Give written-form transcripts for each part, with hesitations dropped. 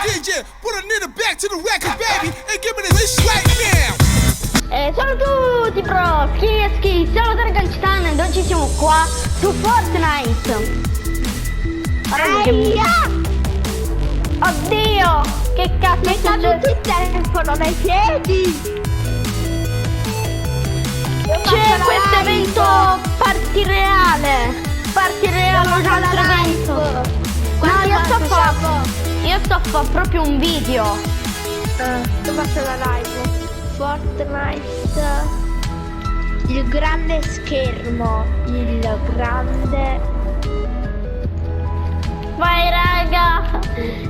DJ, put a nigga back to the record, baby, and give me this right now. Ciao a tutti bro, siamo da Ragancitana ed oggi siamo qua su Fortnite. Oddio, che cazzo è successo? Il telefono dai piedi. C'è questo evento party reale un altro evento. No, io sto a fare proprio un video. Sto facendo la live Fortnite, il grande schermo, il grande. Vai raga.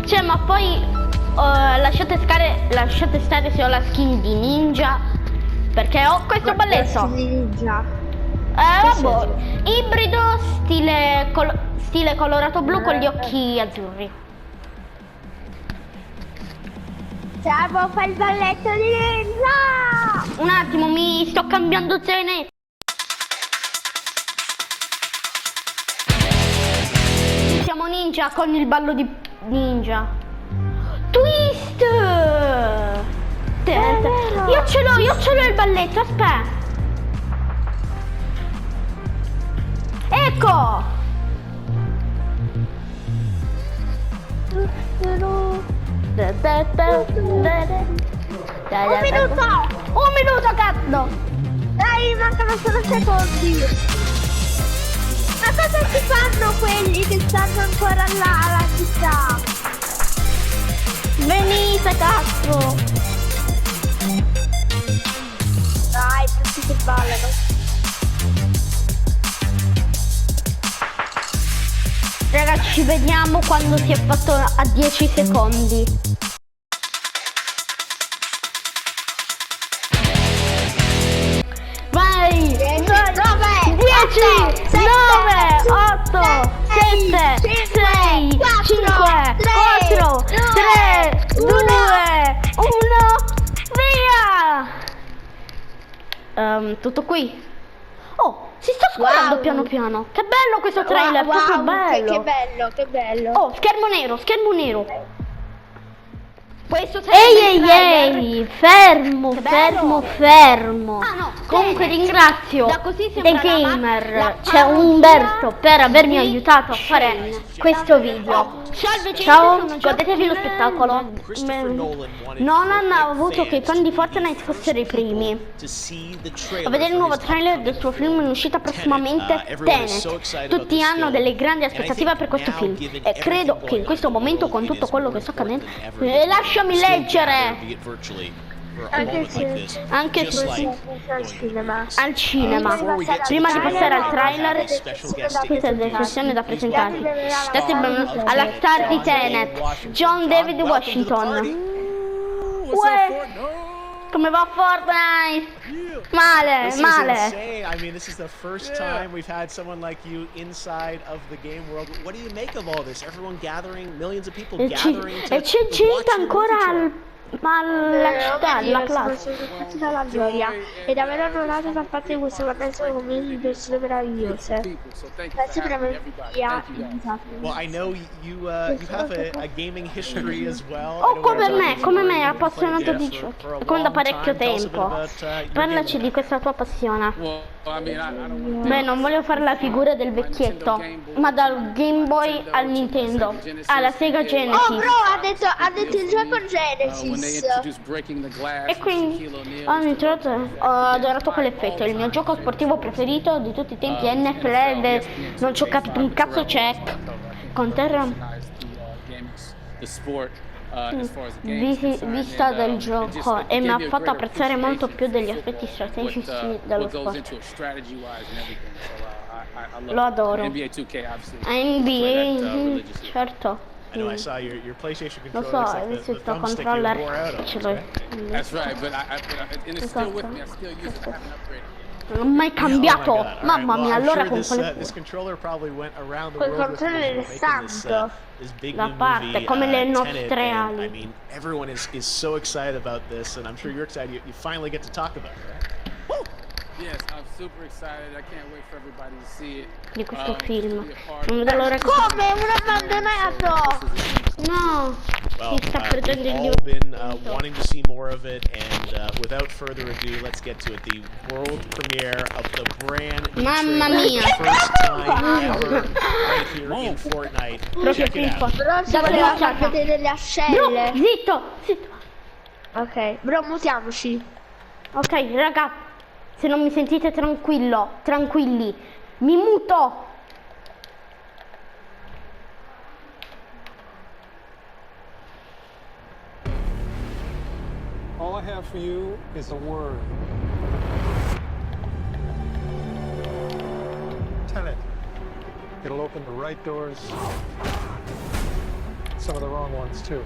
Cioè ma poi lasciate stare se ho la skin di ninja, perché ho questo balletto. Ninja. Vabbè, ibrido stile colorato blu con gli occhi azzurri. Ciao, fai il balletto di ninja! Un attimo, mi sto cambiando TENET. Siamo ninja con il ballo di ninja. Twist! Io ce l'ho il balletto, aspetta. Ecco! Un minuto cazzo! Dai, mancano solo secondi! Ma cosa si fanno quelli che stanno ancora là alla città? Venite cazzo! Dai, tutti che ballano! Ragazzi, ci vediamo quando si è fatto a 10 secondi. Vai! 10, 9, 8, 7, 6, 5, 4, 3, 2, 1, via! Tutto qui. Oh, si sta scorrendo piano piano. Che bello questo trailer, proprio bello. Che bello. Oh, schermo nero. Questo ehi, fermo. Ah, no, Comunque ringrazio The Gamer, c'è Umberto, per avermi aiutato a fare questo video. Ciao, godetevi lo spettacolo. Nolan ha avuto che i fan di Fortnite fossero i primi a vedere il nuovo trailer del suo film in uscita prossimamente, TENET. Tutti hanno delle grandi aspettative per questo film e credo che in questo momento, con tutto quello che sta accadendo, lasciami leggere. Anche se al cinema. Prima di passare al trailer, questa è la descrizione da presentarvi. Adesso alla star di TENET, John David Washington. Come va Fortnite? Male. I mean, this is the first time we've had someone like you inside of the game world. What do you make of all this? Everyone gathering, millions of people gathering to e c'è gente ancora alla città, alla classe. Dalla gioia ed aver onorato da parte di questa vacanza come di persone meravigliose. Grazie per avermi invitato. Well, I know you have a gaming history as well. Oh, come me, appassionato di giochi. Come da parecchio tempo. Parlaci di questa tua passione. Beh, non voglio fare la figura del vecchietto, ma dal Game Boy al Nintendo, alla Sega Genesis. Oh bro, ha detto il gioco Genesis. E quindi ho adorato quell'effetto. Il mio gioco sportivo preferito di tutti i tempi è NFL. Non ci ho capito un cazzo, c'è con terra vista del gioco e mi ha fatto apprezzare molto più degli aspetti strategici dello sport. Lo adoro. NBA, certo. I know I saw your PlayStation Lo controller. so, hai visto il tuo controller? Ce l'ho. That's right, but and it's still with me. I still use it. I haven't upgraded. Non ho mai cambiato. Oh my God. Mamma mia, allora con this controller probably went around the Quel world with controller me è making this big Da new parte, movie, come le Tenet, nostre and, ali. I mean, everyone is so excited about this, and I'm sure you're excited. You finally get to talk about it, right? Woo! Yes, I'm super excited. I can't wait for everybody to see it. Di questo film. Non vedo l'ora che... Come? Un abbandonato! No! Well, Si sta perdendo il we've all been divertimento. wanting to see more of it, and without further ado, let's get to it. The world premiere of the brand new Mamma trailer, mia. the first time ever, right here in Fortnite. Proprio Check it finto. out. Però si Dai, poteva dai, far vedere le Bro, ascelle. zitto, zitto. Ok, bro, mutiamoci. Ok, raga, se non mi sentite tranquilli, mi muto. All I have for you is a word. Tenet. It'll open the right doors, some of the wrong ones too.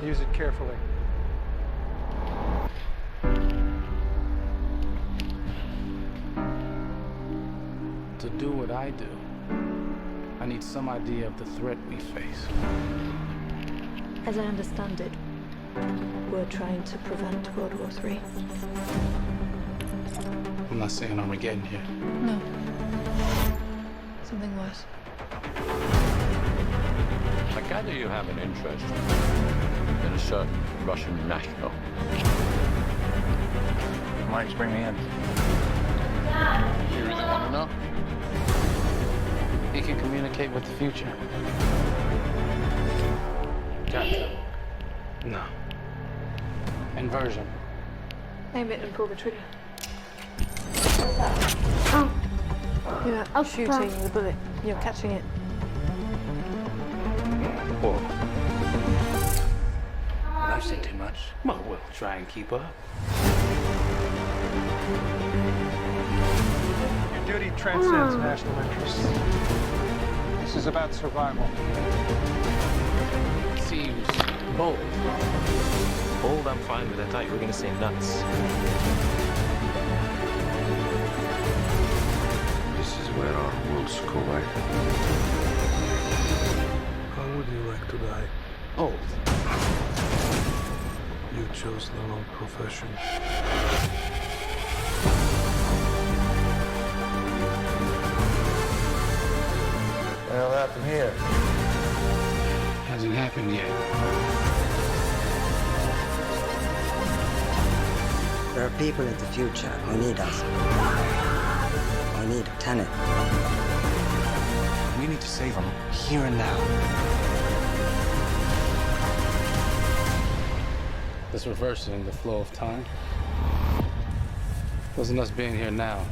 Use it carefully. To do what I do, I need some idea of the threat we face. As I understand it, we're trying to prevent World War III. I'm not saying Armageddon here. No. Something worse. I gather you have an interest in a certain Russian national. Mike's bring me in. You really want to know? He can communicate with the future. Gotcha. No. Inversion. Aim it and pull the trigger. Oh, You're not Oh, shooting the bullet. You're catching it. Whoa. Well, I've said too much. Well, we'll try and keep up. Your duty transcends national interests. This is about survival. Seems bold. Bold, I'm fine with. I thought you were gonna say nuts. This is where our worlds collide. How would you like to die? Old. You chose the wrong profession. What the hell happened here? Hasn't happened yet. There are people in the future who need us. We need Tenet. We need to save them here and now. This reversing the flow of time. Wasn't us being here now,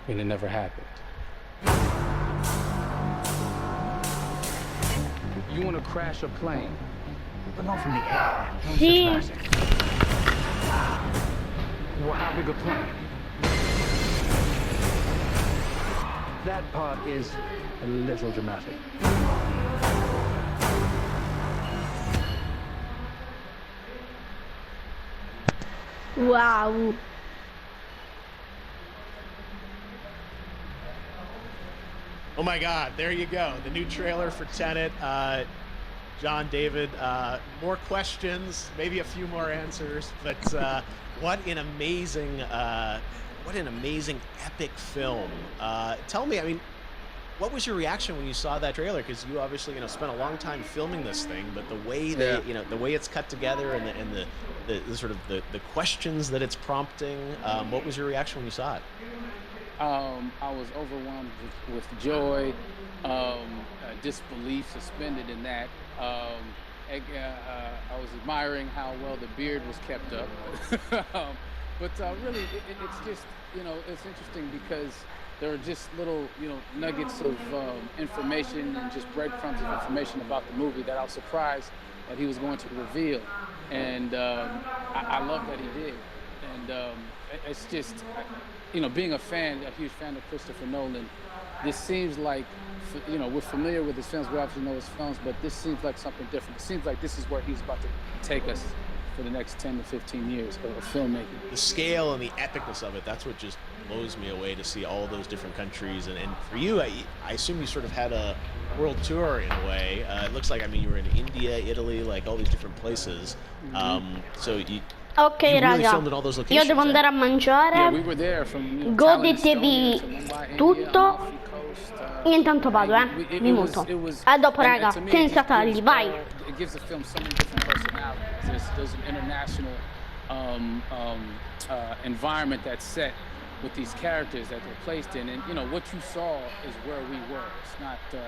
when it never happened. You want to crash a plane, but not from the air. sì. Well, how big a plane? That part is a little dramatic. Wow. Oh my God, there you go. The new trailer for Tenet. John, David, more questions, maybe a few more answers, but what an amazing epic film. Tell me, I mean, what was your reaction when you saw that trailer? Because you obviously, spent a long time filming this thing, but the way the way it's cut together and the sort of the questions that it's prompting, what was your reaction when you saw it? I was overwhelmed with joy, disbelief suspended in that. I was admiring how well the beard was kept up. But really, it's just, it's interesting because there are just little, nuggets of information and just breadcrumbs of information about the movie that I was surprised that he was going to reveal. And I love that he did. And it's just, being a huge fan of Christopher Nolan, this seems like, we're familiar with his films, we obviously know his films, but this seems like something different. It seems like this is where he's about to take us for the next 10 to 15 years of filmmaking. The scale and the epicness of it, that's what just blows me away, to see all those different countries. And for you, I assume you sort of had a world tour in a way. It looks like, you were in India, Italy, like all these different places. So you really raga, filmed in all those io locations, devo andare a mangiare. Yeah, we were there from Godetevi Thailand, Estonia, tutto. India, Amalfi Coast, Io intanto vado, mi muto. A dopo, raga, senza tagli, vai. It gives the film so many different personalities. There's an international environment that's set with these characters that they're placed in, and you know what you saw is where we were.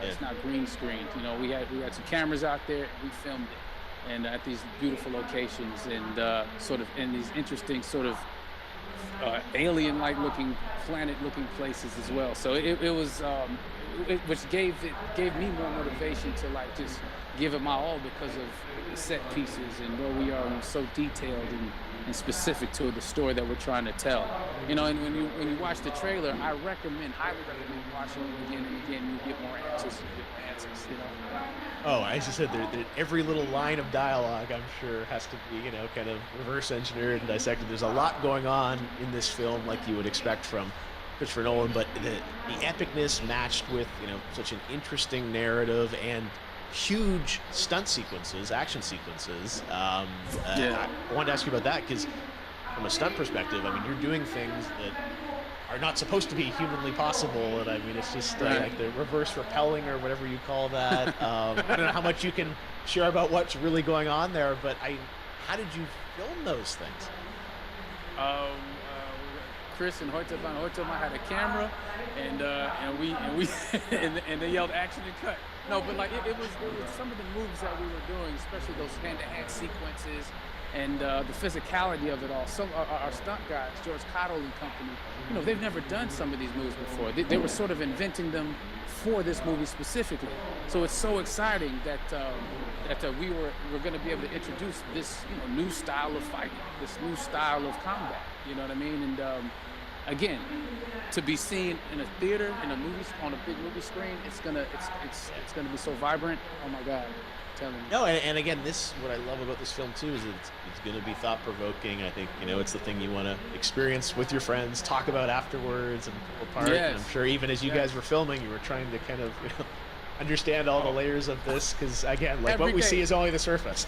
It's not green screened. You know, we had some cameras out there, and we filmed it, and at these beautiful locations, and sort of in these interesting sort of alien-like looking, planet-looking places as well. So it was, which gave me more motivation to like just give it my all because of the set pieces and where we are and so detailed and specific to the story that we're trying to tell. You know, and when you watch the trailer, I highly recommend watching it again and again. You get more answers. You know. Oh, as you said, every little line of dialogue, I'm sure, has to be, you know, kind of reverse engineered and dissected. There's a lot going on in this film, like you would expect from Christopher Nolan, but the epicness matched with, you know, such an interesting narrative and huge stunt sequences, action sequences. I wanted to ask you about that because from a stunt perspective, I mean, you're doing things that are not supposed to be humanly possible, and I mean, it's just like the reverse rappelling or whatever you call that. I don't know how much you can share about what's really going on there, but how did you film those things? Chris and Hoytema had a camera, and we and they yelled action and cut. No, but like it was some of the moves that we were doing, especially those hand-to-hand sequences and the physicality of it all. So our stunt guys, George Cottle and company, you know, they've never done some of these moves before. They were sort of inventing them for this movie specifically. So it's so exciting that we're going to be able to introduce this, you know, new style of fighting, this new style of combat. You know what I mean? And again, to be seen in a theater, in a movie, on a big movie screen, it's gonna be so vibrant. Oh my God, I'm telling you. No, and again, what I love about this film too is it's gonna be thought provoking. I think, you know, it's the thing you want to experience with your friends, talk about afterwards, and pull apart. Yes. And I'm sure even as you guys were filming, you were trying to kind of, you know, understand all the layers of this, because again, like what we see is only the surface.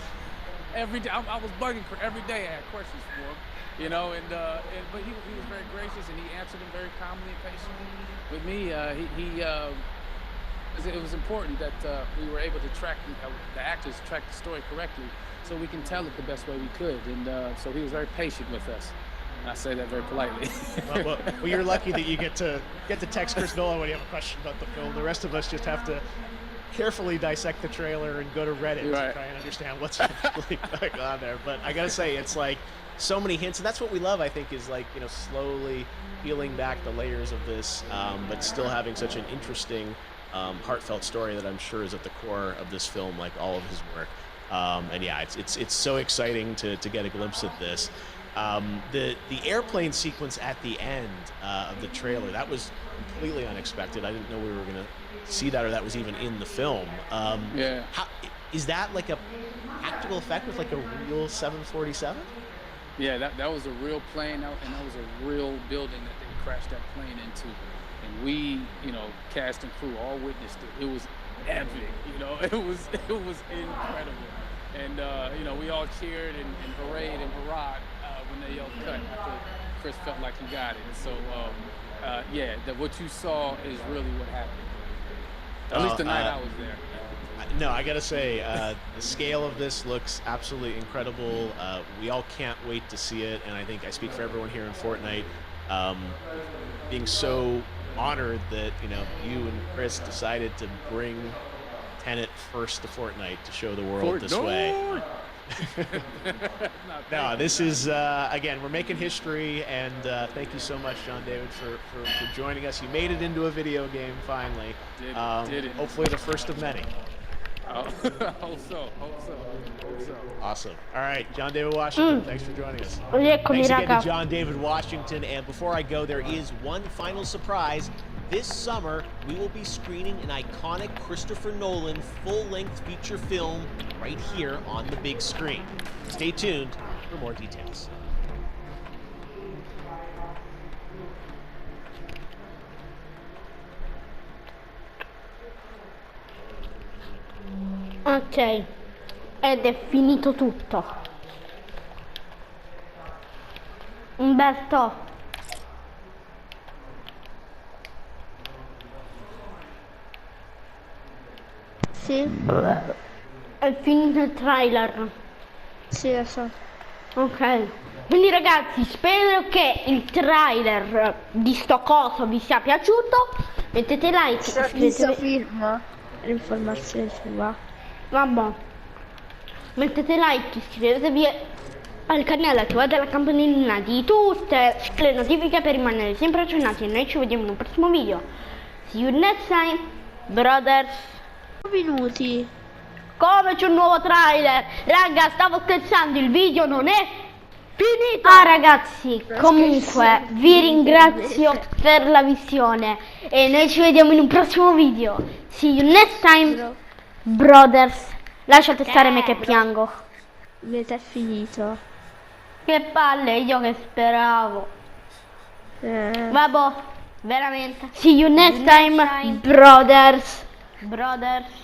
Every day, I was bugging for every day. I had questions for him. You know, but he was very gracious, and he answered them very calmly and patiently. With me, it was important that we were able to track the actors track the story correctly, so we can tell it the best way we could. And so he was very patient with us. And I say that very politely. well, you're lucky that you get to text Chris Nolan when you have a question about the film. The rest of us just have to carefully dissect the trailer and go to Reddit to try and understand what's really going on there. But I gotta say, it's like so many hints, and that's what we love, I think, is like, you know, slowly peeling back the layers of this, but still having such an interesting, heartfelt story that I'm sure is at the core of this film, like all of his work. And yeah, it's so exciting to get a glimpse at this. The airplane sequence at the end of the trailer, that was completely unexpected. I didn't know we were gonna see that, or that was even in the film. How, is that like a practical effect with like a real 747? Yeah, that was a real plane, and that was a real building that they crashed that plane into. And we, you know, cast and crew all witnessed it. It was epic, you know, it was incredible. And, you know, we all cheered and hurrayed and hurrahed when they yelled cut after Chris felt like he got it. And so, yeah, what you saw is really what happened. At least the night I was there. No, I gotta say, the scale of this looks absolutely incredible. We all can't wait to see it, and I think I speak for everyone here in Fortnite, being so honored that, you know, you and Chris decided to bring TENET first to Fortnite to show the world this way. No, this is, again, we're making history, and thank you so much, John David, for joining us. You made it into a video game, finally. Did it. Hopefully the first of many. Hope so. Awesome. All right, John David Washington, thanks for joining us. Eccomi, Thanks again raga. to John David Washington, and before I go, there is one final surprise. This summer, we will be screening an iconic Christopher Nolan full-length feature film right here on the big screen. Stay tuned for more details. Ok, ed è finito tutto. Umberto. Sì, È finito il trailer. sì, lo so. Ok. Quindi ragazzi, spero che il trailer di sto coso vi sia piaciuto. Mettete like, Questo iscrivetevi. film, l'informazione sua. Vabbè. Mettete like, iscrivetevi al canale, attivate la campanellina di tutte le notifiche per rimanere sempre aggiornati e noi ci vediamo in un prossimo video. See you next time, brothers. Minuti. Come c'è un nuovo trailer? Raga, stavo scherzando, il video non è finito. Ah ragazzi, comunque vi ringrazio per la visione e noi ci vediamo in un prossimo video. See you next time, brothers. Lasciate stare me che piango. Avete finito. Che palle, io che speravo. Vabbè, veramente. See you next time, brothers. Brothers.